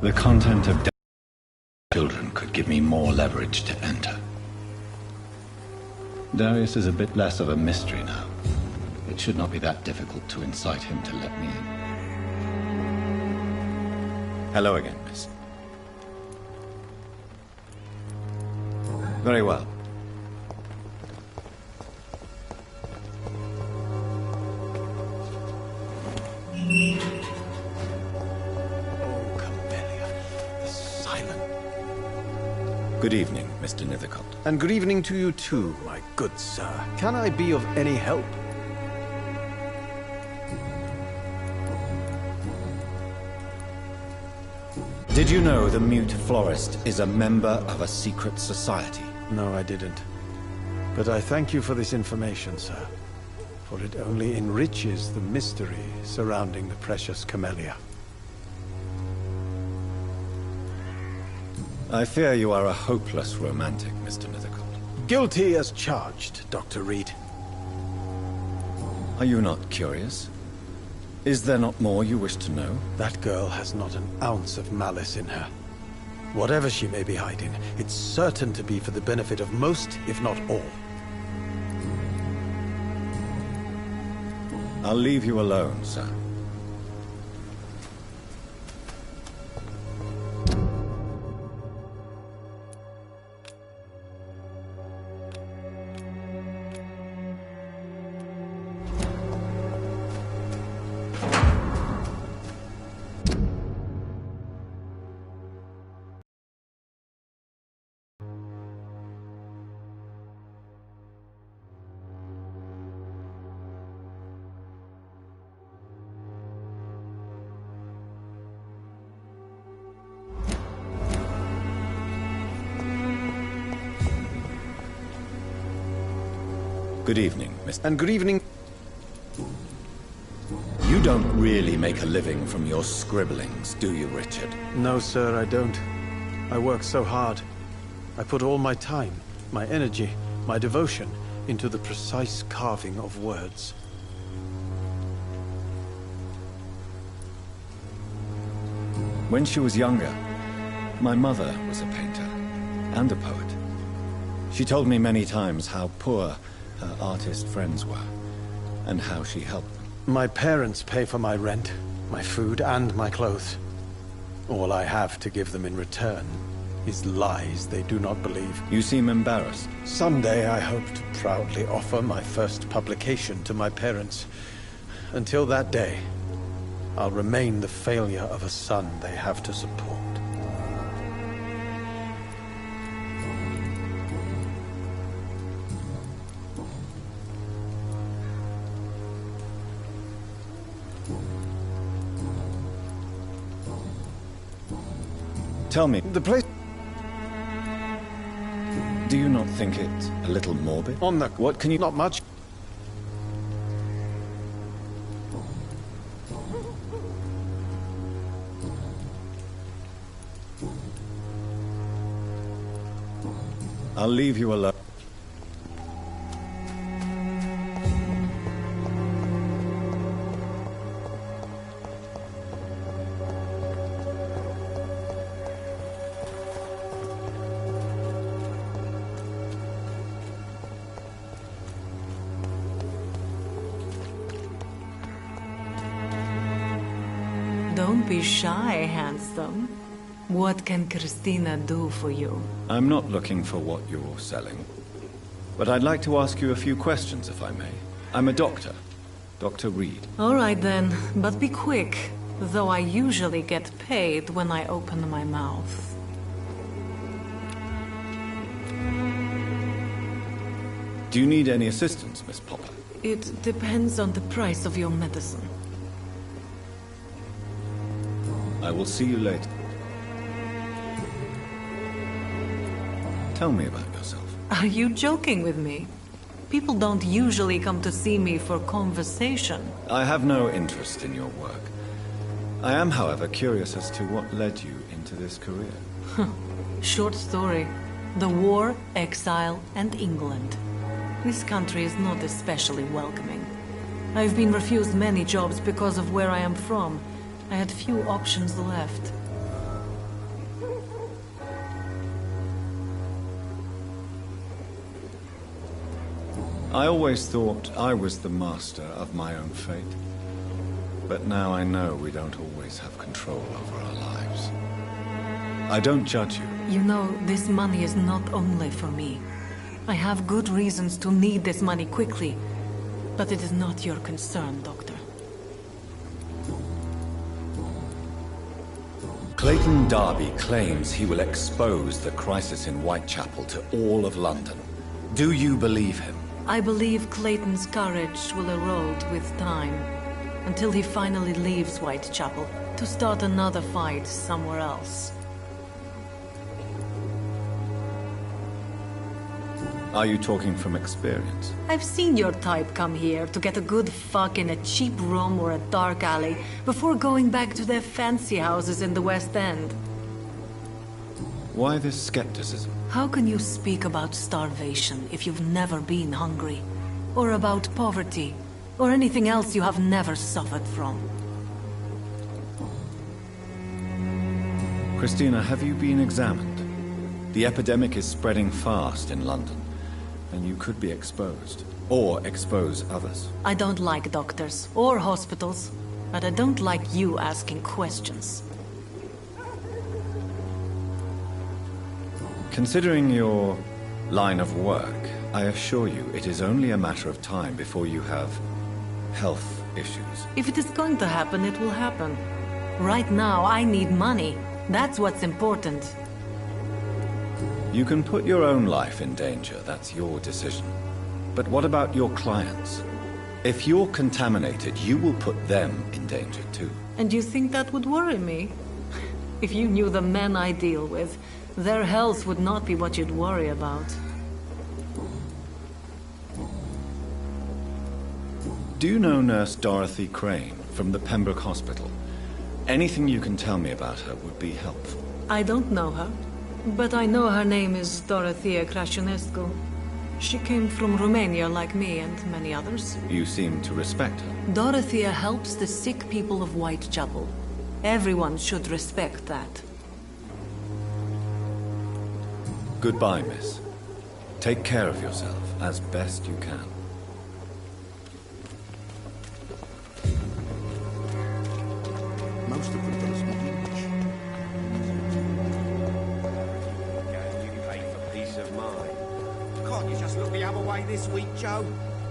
The content of children could give me more leverage to enter. Darius is a bit less of a mystery now. It should not be that difficult to incite him to let me in. Hello again, miss. Very well. Good evening, Mr. Nethercott. And good evening to you too, my good sir. Can I be of any help? Did you know the Mute Florist is a member of a secret society? No, I didn't. But I thank you for this information, sir. For it only enriches the mystery surrounding the precious camellia. I fear you are a hopeless romantic, Mr. Nethercott. Guilty as charged, Dr. Reed. Are you not curious? Is there not more you wish to know? That girl has not an ounce of malice in her. Whatever she may be hiding, it's certain to be for the benefit of most, if not all. I'll leave you alone, sir. Good evening, Mr. And good evening. You don't really make a living from your scribblings, do you, Richard? No, sir, I don't. I work so hard. I put all my time, my energy, my devotion into the precise carving of words. When she was younger, my mother was a painter and a poet. She told me many times how poor her artist friends were, and how she helped them. My parents pay for my rent, my food, and my clothes. All I have to give them in return is lies they do not believe. You seem embarrassed. Someday I hope to proudly offer my first publication to my parents. Until that day, I'll remain the failure of a son they have to support. Tell me, The place... do you not think it a little morbid? On the... What can you... Not much. I'll leave you alone. Don't be shy, handsome. What can Christina do for you? I'm not looking for what you're selling, but I'd like to ask you a few questions, if I may. I'm a doctor, Dr. Reed. All right then, but be quick, though I usually get paid when I open my mouth. Do you need any assistance, Miss Popper? It depends on the price of your medicine. I will see you later. Tell me about yourself. Are you joking with me? People don't usually come to see me for conversation. I have no interest in your work. I am, however, curious as to what led you into this career. Short story. The war, exile, and England. This country is not especially welcoming. I've been refused many jobs because of where I am from. I had few options left. I always thought I was the master of my own fate. But now I know we don't always have control over our lives. I don't judge you. You know, this money is not only for me. I have good reasons to need this money quickly. But it is not your concern, Doctor. Clayton Darby claims he will expose the crisis in Whitechapel to all of London. Do you believe him? I believe Clayton's courage will erode with time, until he finally leaves Whitechapel to start another fight somewhere else. Are you talking from experience? I've seen your type come here to get a good fuck in a cheap room or a dark alley before going back to their fancy houses in the West End. Why this skepticism? How can you speak about starvation if you've never been hungry? Or about poverty? Or anything else you have never suffered from? Christina, have you been examined? The epidemic is spreading fast in London, and you could be exposed. Or expose others. I don't like doctors or hospitals, but I don't like you asking questions. Considering your line of work, I assure you it is only a matter of time before you have health issues. If it is going to happen, it will happen. Right now, I need money. That's what's important. You can put your own life in danger, that's your decision. But what about your clients? If you're contaminated, you will put them in danger too. And you think that would worry me? If you knew the men I deal with, their health would not be what you'd worry about. Do you know Nurse Dorothy Crane from the Pembroke Hospital? Anything you can tell me about her would be helpful. I don't know her, but I know her name is Dorothea Crasionescu. She came from Romania like me and many others. You seem to respect her. Dorothea helps the sick people of Whitechapel. Everyone should respect that. Goodbye, miss. Take care of yourself as best you can. Most of them don't speak English. You pay for peace of mind. Can't you just look the other way this week, Joe?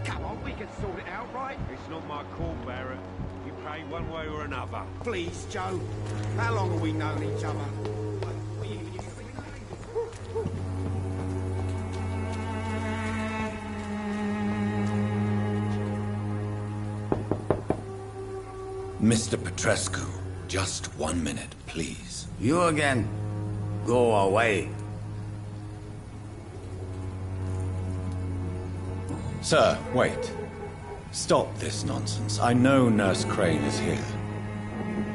Come on, we can sort it out, right? It's not my call, Barrett. You pay one way or another. Please, Joe. How long have we known each other? Mr. Petrescu, just 1 minute, please. You again? Go away. Sir, wait. Stop this nonsense. I know Nurse Crane is here.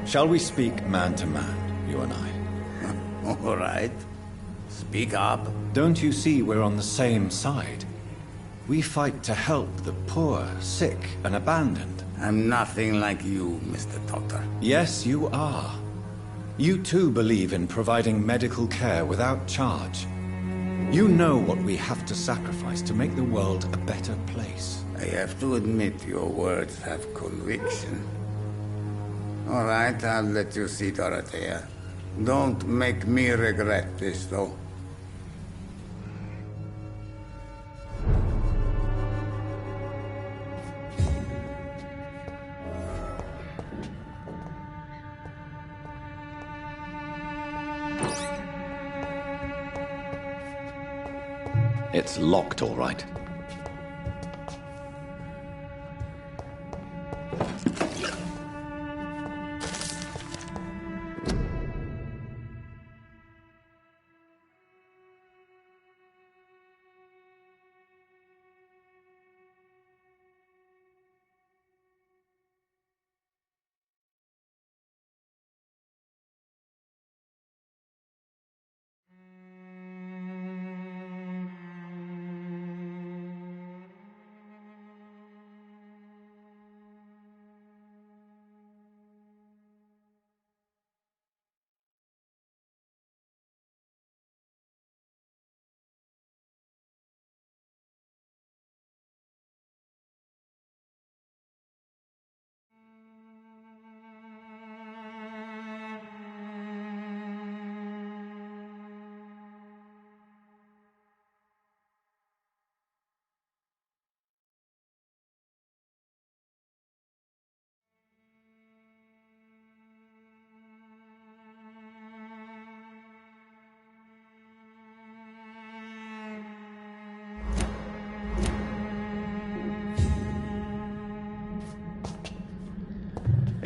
Shall we speak man to man, you and I? All right. Speak up. Don't you see we're on the same side? We fight to help the poor, sick, and abandoned. I'm nothing like you, Mr. Doctor. Yes, you are. You too believe in providing medical care without charge. You know what we have to sacrifice to make the world a better place. I have to admit your words have conviction. All right, I'll let you see, Dorothea. Don't make me regret this, though. It's locked, all right.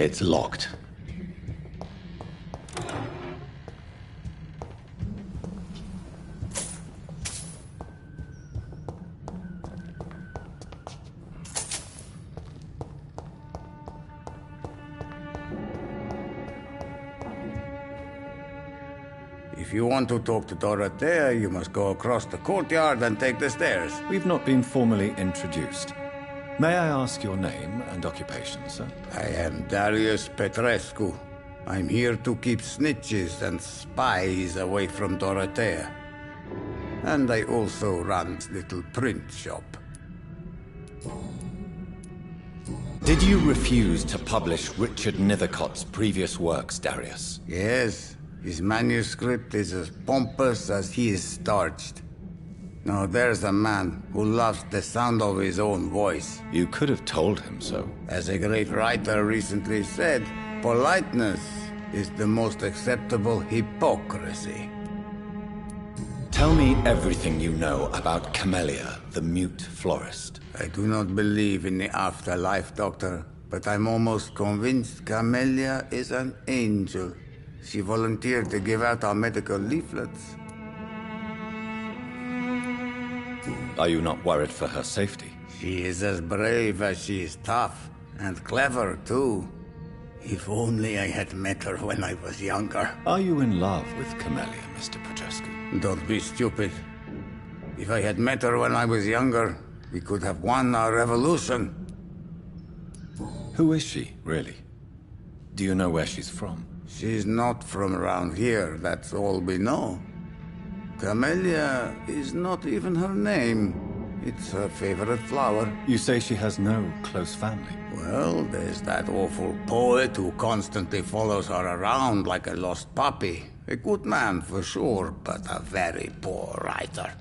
It's locked. If you want to talk to Dorothea, you must go across the courtyard and take the stairs. We've not been formally introduced. May I ask your name and occupation, sir? I am Darius Petrescu. I'm here to keep snitches and spies away from Dorothea. And I also run this little print shop. Did you refuse to publish Richard Nethercott's previous works, Darius? Yes, his manuscript is as pompous as he is starched. Now there's a man who loves the sound of his own voice. You could have told him so. As a great writer recently said, politeness is the most acceptable hypocrisy. Tell me everything you know about Camellia, the mute florist. I do not believe in the afterlife, Doctor, but I'm almost convinced Camellia is an angel. She volunteered to give out our medical leaflets. Are you not worried for her safety? She is as brave as she is tough, and clever, too. If only I had met her when I was younger. Are you in love with Camellia, Mr. Petrescu? Don't be stupid. If I had met her when I was younger, we could have won our revolution. Who is she, really? Do you know where she's from? She's not from around here, that's all we know. Camellia is not even her name. It's her favorite flower. You say she has no close family. Well, there's that awful poet who constantly follows her around like a lost puppy. A good man for sure, but a very poor writer.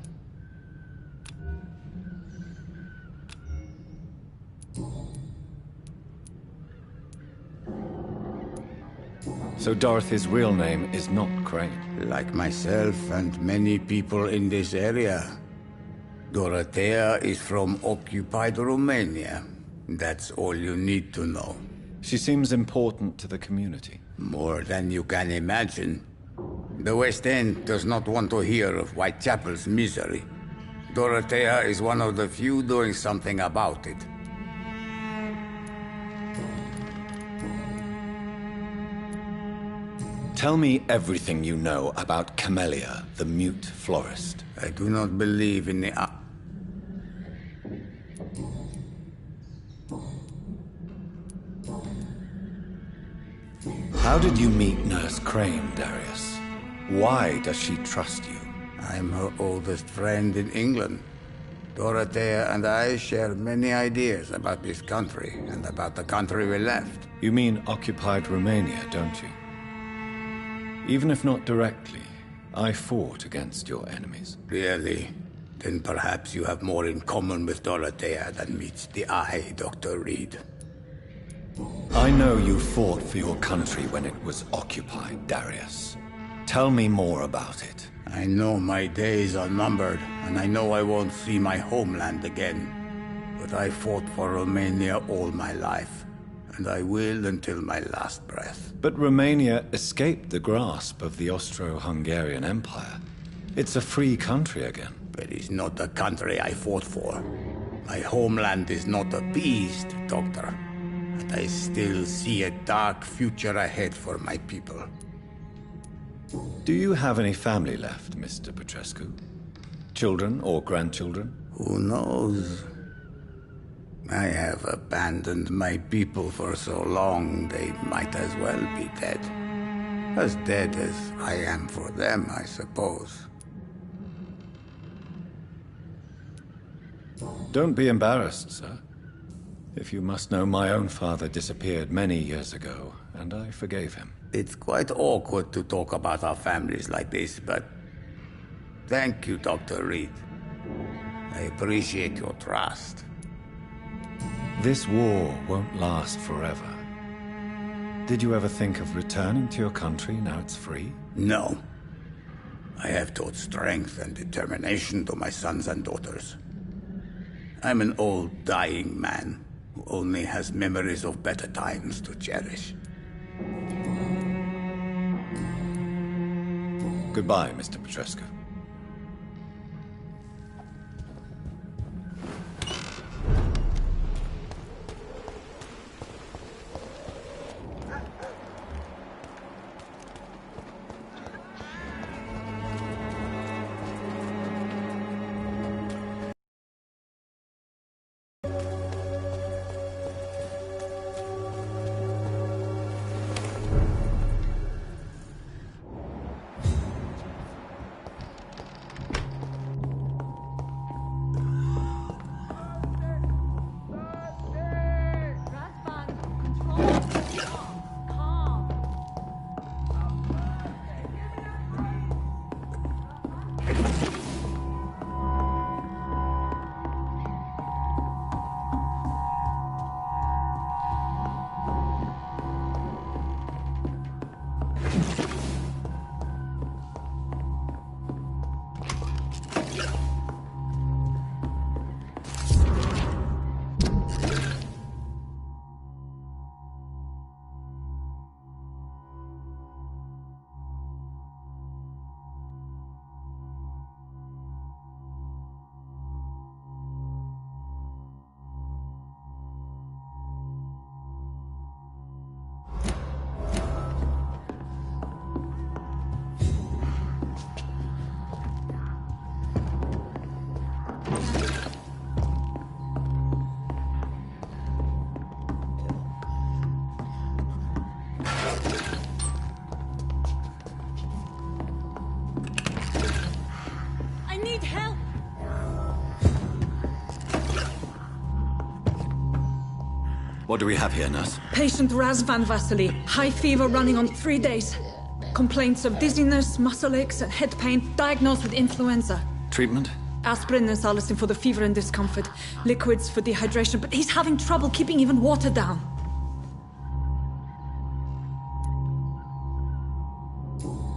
So Dorothy's real name is not Crane. Like myself and many people in this area, Dorothea is from occupied Romania. That's all you need to know. She seems important to the community. More than you can imagine. The West End does not want to hear of Whitechapel's misery. Dorothea is one of the few doing something about it. Tell me everything you know about Camellia, the mute florist. I do not believe in the... How did you meet Nurse Crane, Darius? Why does she trust you? I'm her oldest friend in England. Dorothea and I share many ideas about this country and about the country we left. You mean occupied Romania, don't you? Even if not directly, I fought against your enemies. Really? Then perhaps you have more in common with Dorothea than meets the eye, Dr. Reed. I know you fought for your country when it was occupied, Darius. Tell me more about it. I know my days are numbered, and I know I won't see my homeland again. But I fought for Romania all my life, and I will until my last breath. But Romania escaped the grasp of the Austro-Hungarian Empire. It's a free country again. But it's not the country I fought for. My homeland is not appeased, Doctor. And I still see a dark future ahead for my people. Do you have any family left, Mr. Petrescu? Children or grandchildren? Who knows? I have abandoned my people for so long, they might as well be dead. As dead as I am for them, I suppose. Don't be embarrassed, sir. If you must know, my own father disappeared many years ago, and I forgave him. It's quite awkward to talk about our families like this, but... Thank you, Dr. Reed. I appreciate your trust. This war won't last forever. Did you ever think of returning to your country now it's free? No. I have taught strength and determination to my sons and daughters. I'm an old, dying man. who only has memories of better times to cherish. Goodbye, Mr. Petrescu. I need help! What do we have here, nurse? Patient Razvan Vasily. High fever running on 3 days. Complaints of dizziness, muscle aches, and head pain. Diagnosed with influenza. Treatment? Aspirin and salicin for the fever and discomfort. Liquids for dehydration, but he's having trouble keeping even water down.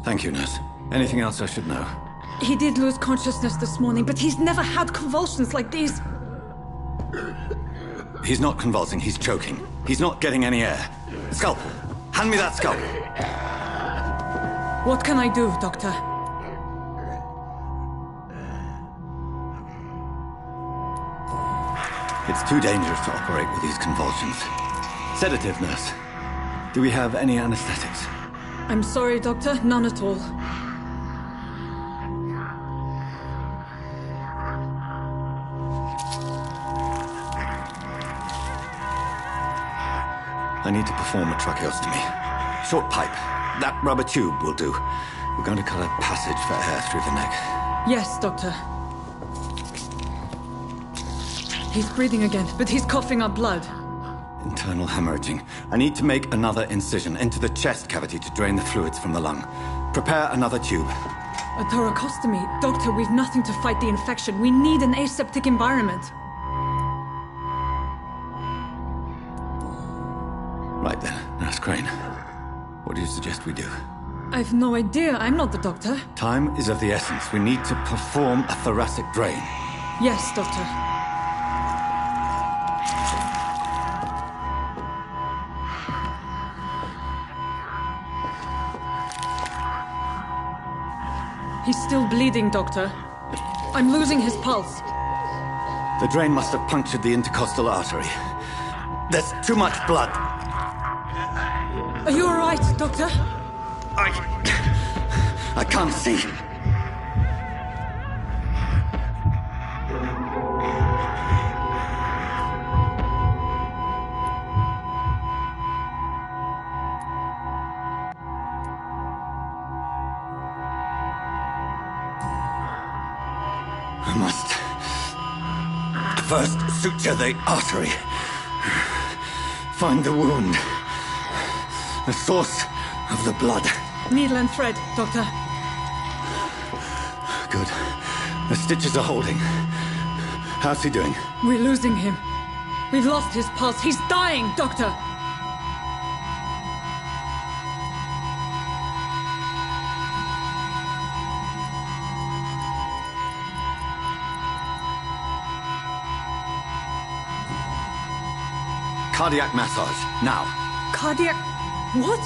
Thank you, nurse. Anything else I should know? He did lose consciousness this morning, but he's never had convulsions like these. He's not convulsing, he's choking. He's not getting any air. Scalpel! Hand me that scalpel! What can I do, Doctor? It's too dangerous to operate with these convulsions. Sedative, nurse. Do we have any anesthetics? I'm sorry, Doctor. None at all. I need to perform a tracheostomy. Short pipe. That rubber tube will do. We're going to cut a passage for air through the neck. Yes, Doctor. He's breathing again, but he's coughing up blood. Internal hemorrhaging. I need to make another incision into the chest cavity to drain the fluids from the lung. Prepare another tube. A thoracostomy. Doctor, we've nothing to fight the infection. We need an aseptic environment. Right then, Nurse Crane. What do you suggest we do? I've no idea. I'm not the doctor. Time is of the essence. We need to perform a thoracic drain. Yes, Doctor. He's still bleeding, Doctor. I'm losing his pulse. The drain must have punctured the intercostal artery. There's too much blood. Are you all right, Doctor? I can't see. I must first suture the artery. Find the wound. The source of the blood. Needle and thread, Doctor. Good. The stitches are holding. How's he doing? We're losing him. We've lost his pulse. He's dying, Doctor! Cardiac massage, now. Cardiac... What?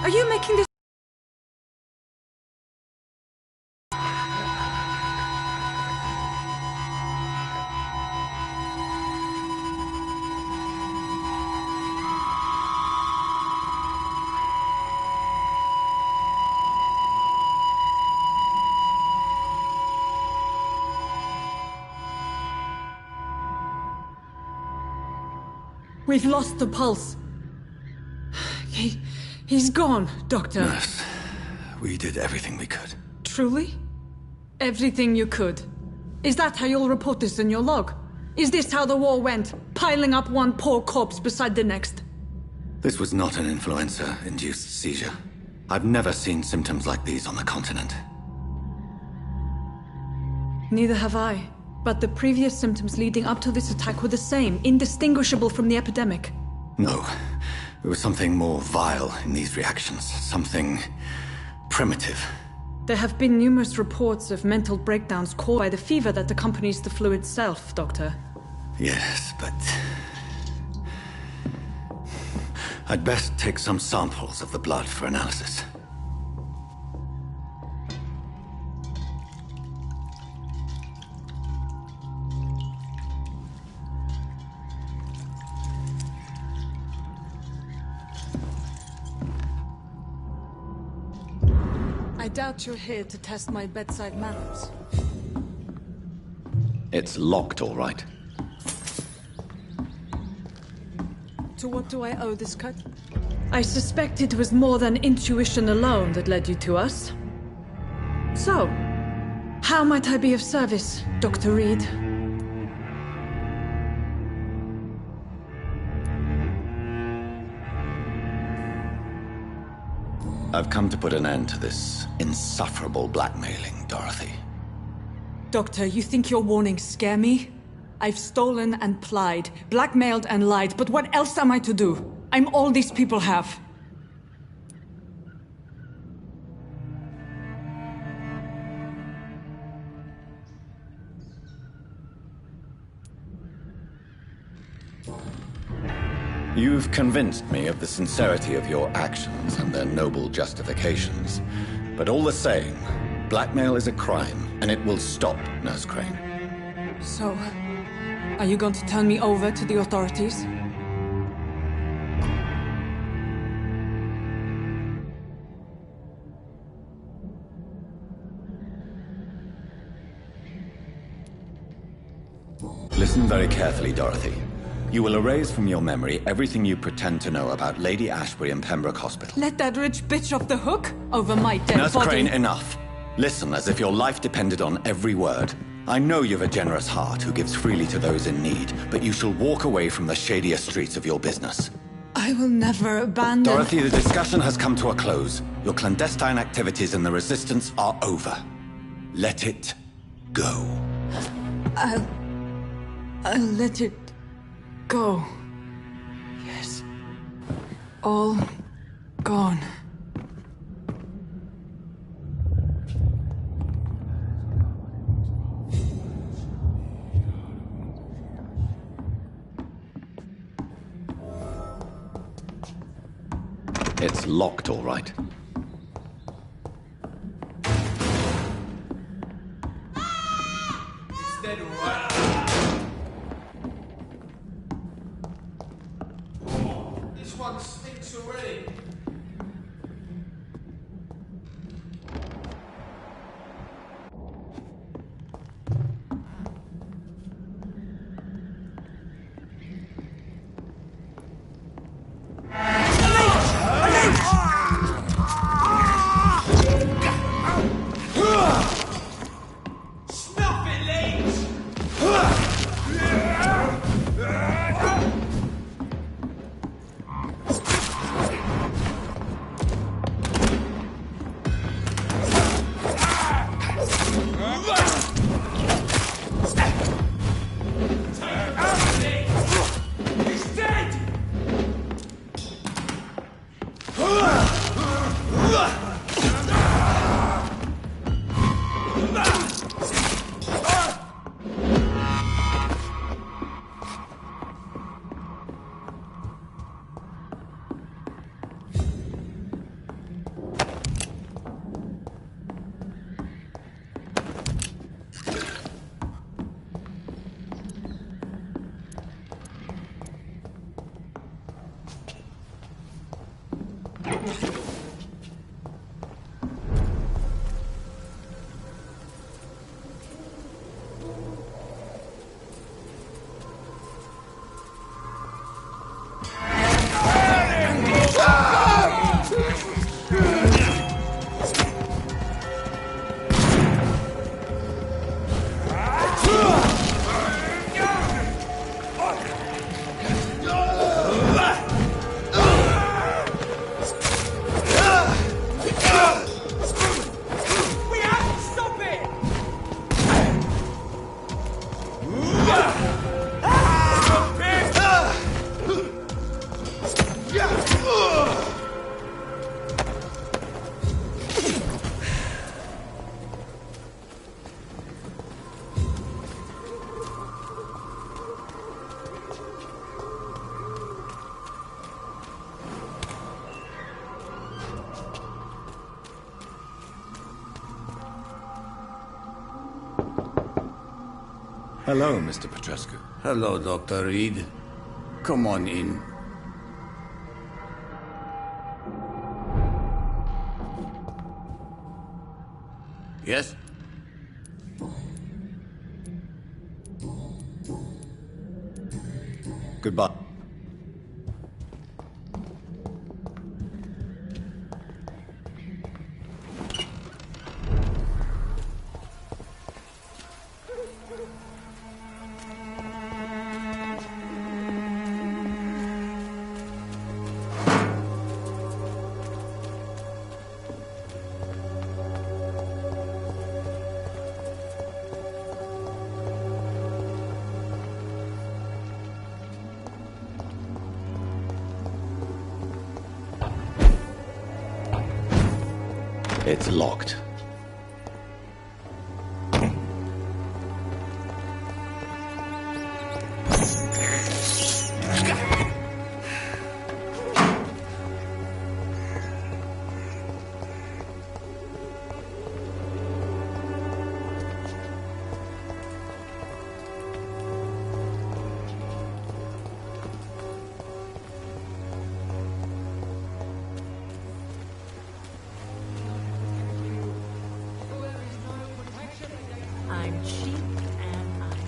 Are you making this... We've lost the pulse. He's gone, Doctor. Nurse, we did everything we could. Truly? Everything you could. Is that how you'll report this in your log? Is this how the war went? Piling up one poor corpse beside the next? This was not an influenza-induced seizure. I've never seen symptoms like these on the continent. Neither have I. But the previous symptoms leading up to this attack were the same, indistinguishable from the epidemic. No. There was something more vile in these reactions. Something primitive. There have been numerous reports of mental breakdowns caused by the fever that accompanies the flu itself, Doctor. Yes, but... I'd best take some samples of the blood for analysis. I doubt you're here to test my bedside manners. It's locked, all right. To what do I owe this cut? I suspect it was more than intuition alone that led you to us. So, how might I be of service, Dr. Reed? I've come to put an end to this insufferable blackmailing, Dorothy. Doctor, you think your warnings scare me? I've stolen and plied, blackmailed and lied, but what else am I to do? I'm all these people have. You've convinced me of the sincerity of your actions and their noble justifications. But all the same, blackmail is a crime, and it will stop, Nurse Crane. So, are you going to turn me over to the authorities? Listen very carefully, Dorothy. You will erase from your memory everything you pretend to know about Lady Ashbury and Pembroke Hospital. Let that rich bitch off the hook over my dead Nurse body. Crane, enough. Listen as if your life depended on every word. I know you've a generous heart who gives freely to those in need, but you shall walk away from the shadier streets of your business. I will never abandon... Dorothy, the discussion has come to a close. Your clandestine activities in the Resistance are over. Let it go. I'll let it go. Yes. All gone. It's locked, all right. This one stinks already. Snuff it, ladies! Hello, Mr. Petrescu. Hello, Dr. Reed. Come on in. Yes? Goodbye. It's locked. I'm cheap and I'm...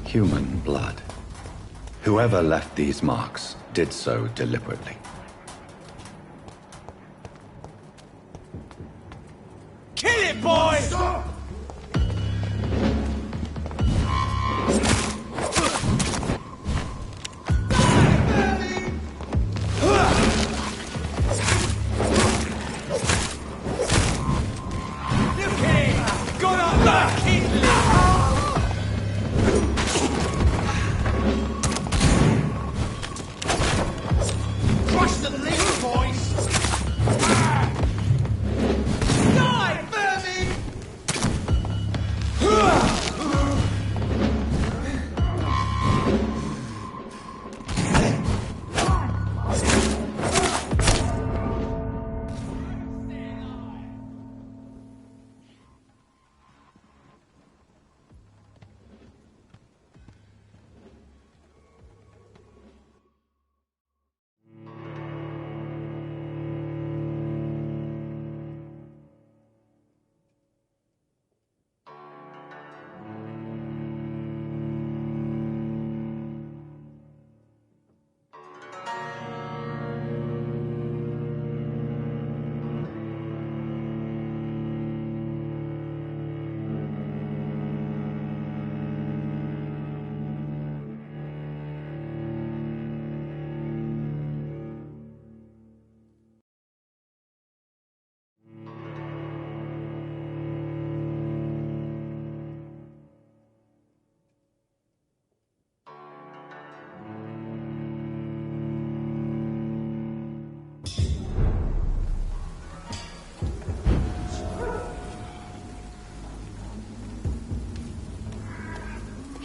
Human blood. Whoever left these marks did so deliberately. Kill it, boys!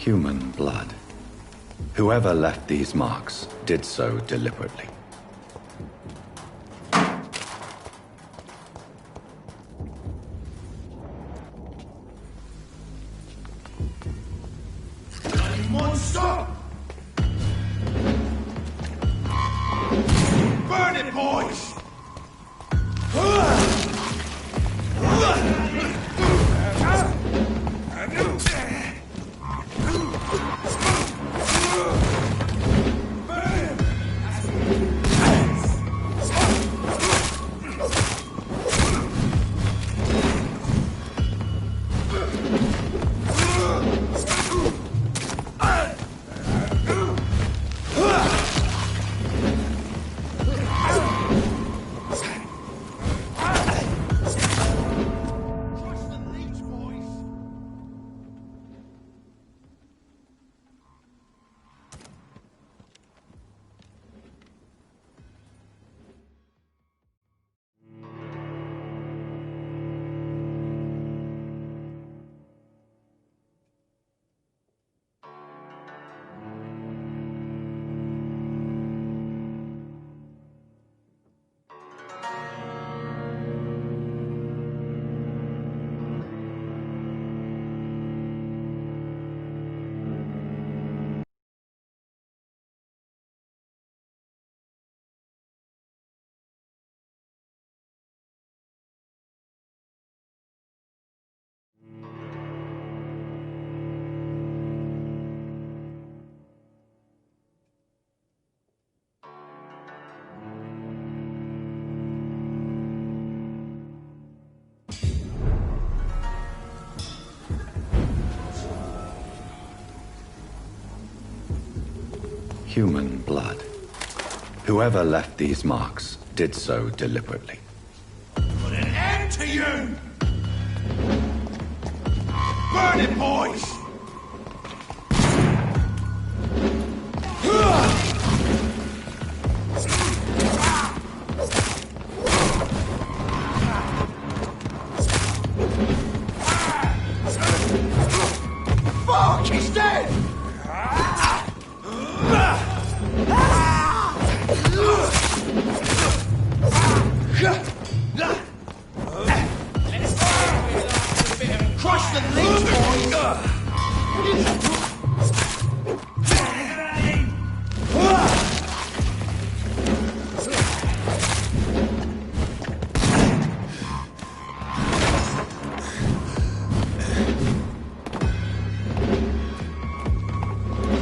Human blood. Whoever left these marks did so deliberately. Monster! Burn it, boys! Human blood. Whoever left these marks did so deliberately. Put an end to you! Burn it, boys! Fuck, he's dead! Crush the leech, boys!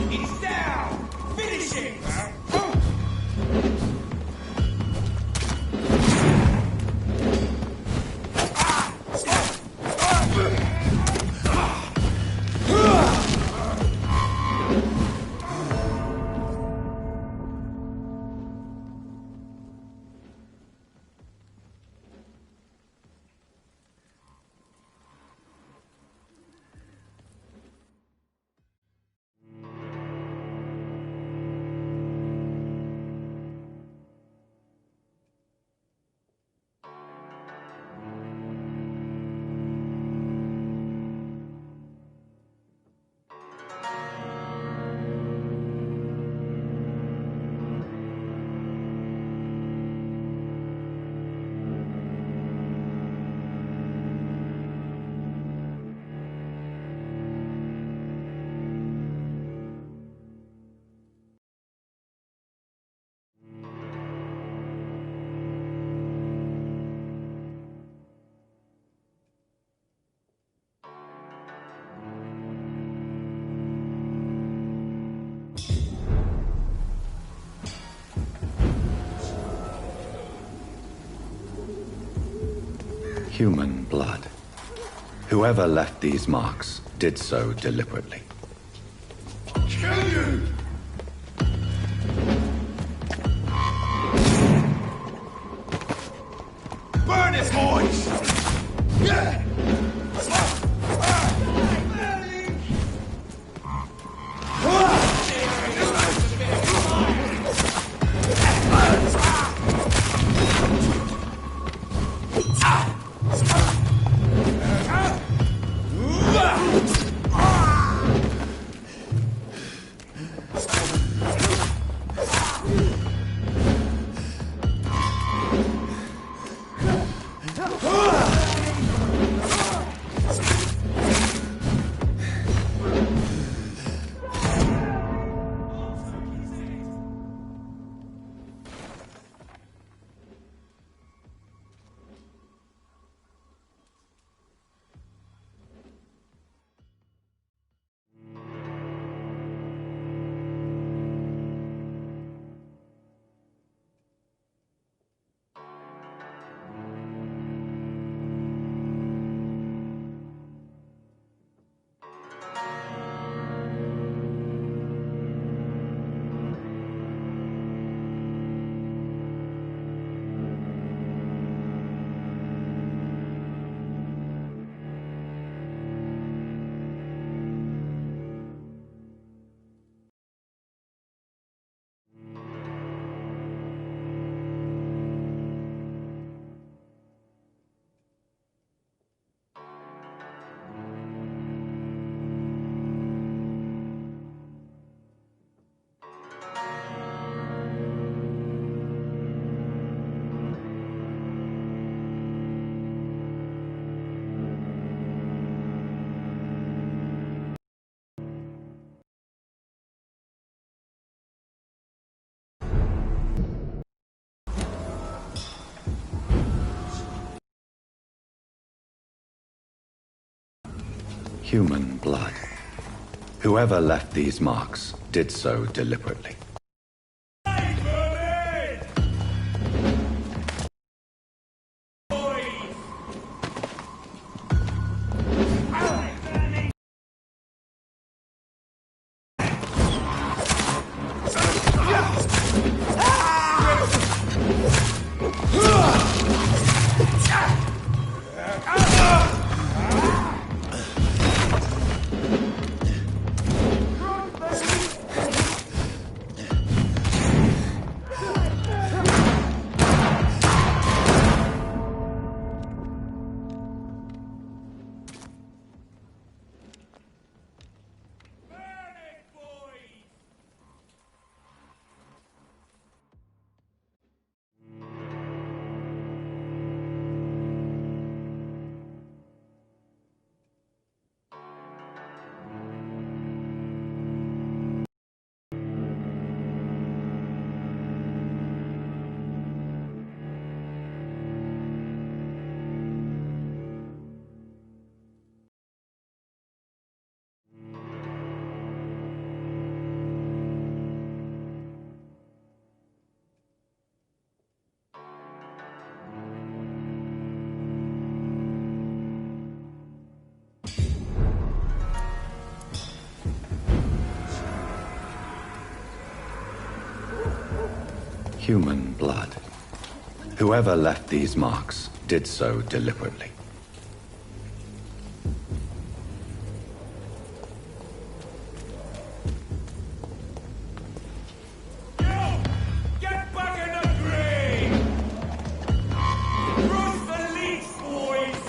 He's down! Finish him! Human blood. Whoever left these marks did so deliberately. Kill you! Burn it, boys! Yeah! Human blood. Whoever left these marks did so deliberately. Human blood. Whoever left these marks did so deliberately. Get back in the grave! Bruce the leech, boys!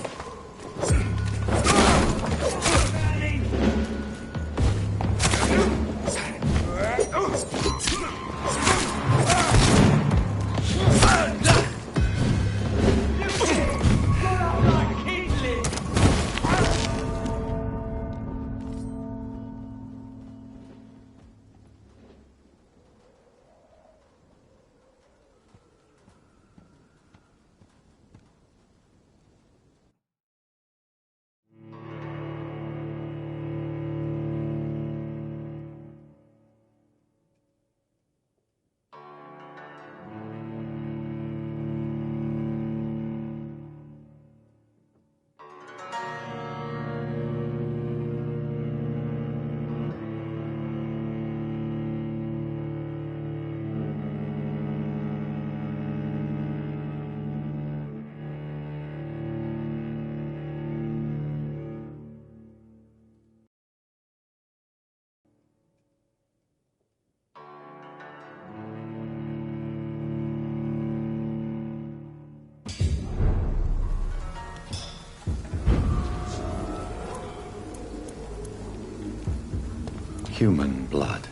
Human blood.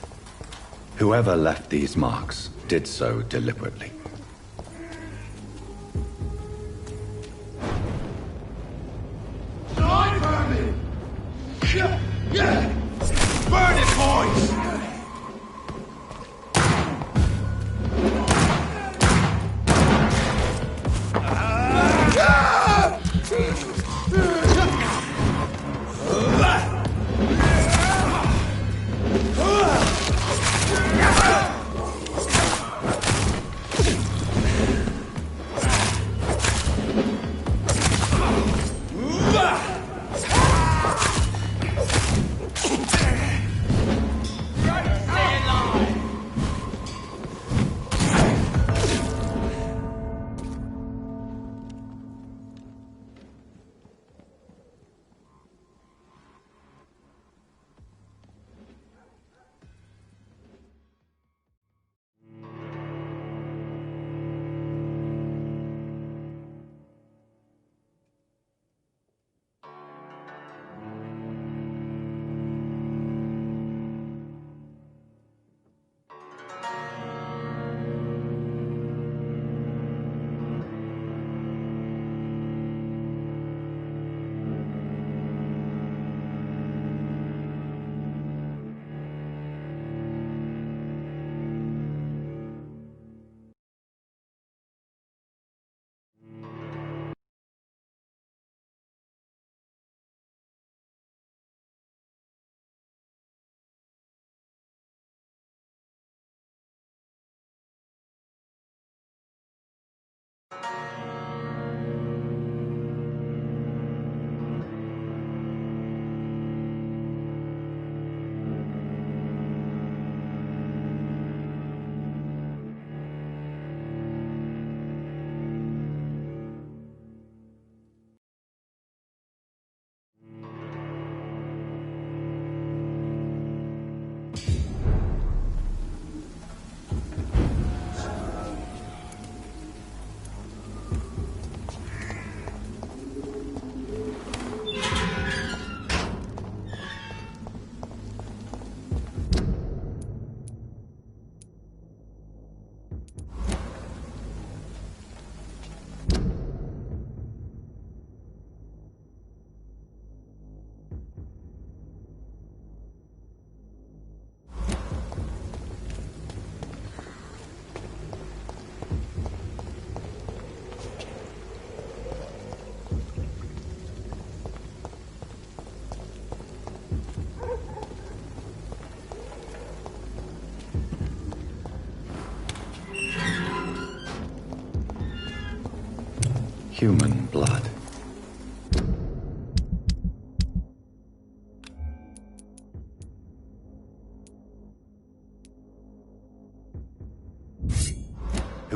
Whoever left these marks did so deliberately. Burn it, boys! Human blood.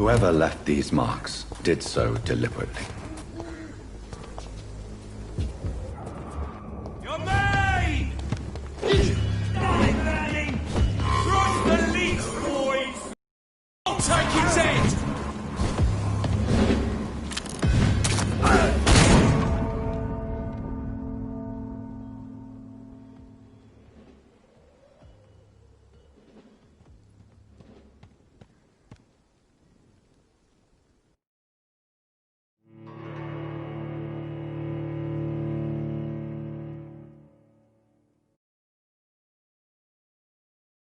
Whoever left these marks did so deliberately. You're mine! Cross the leash, boys! I'll take his head!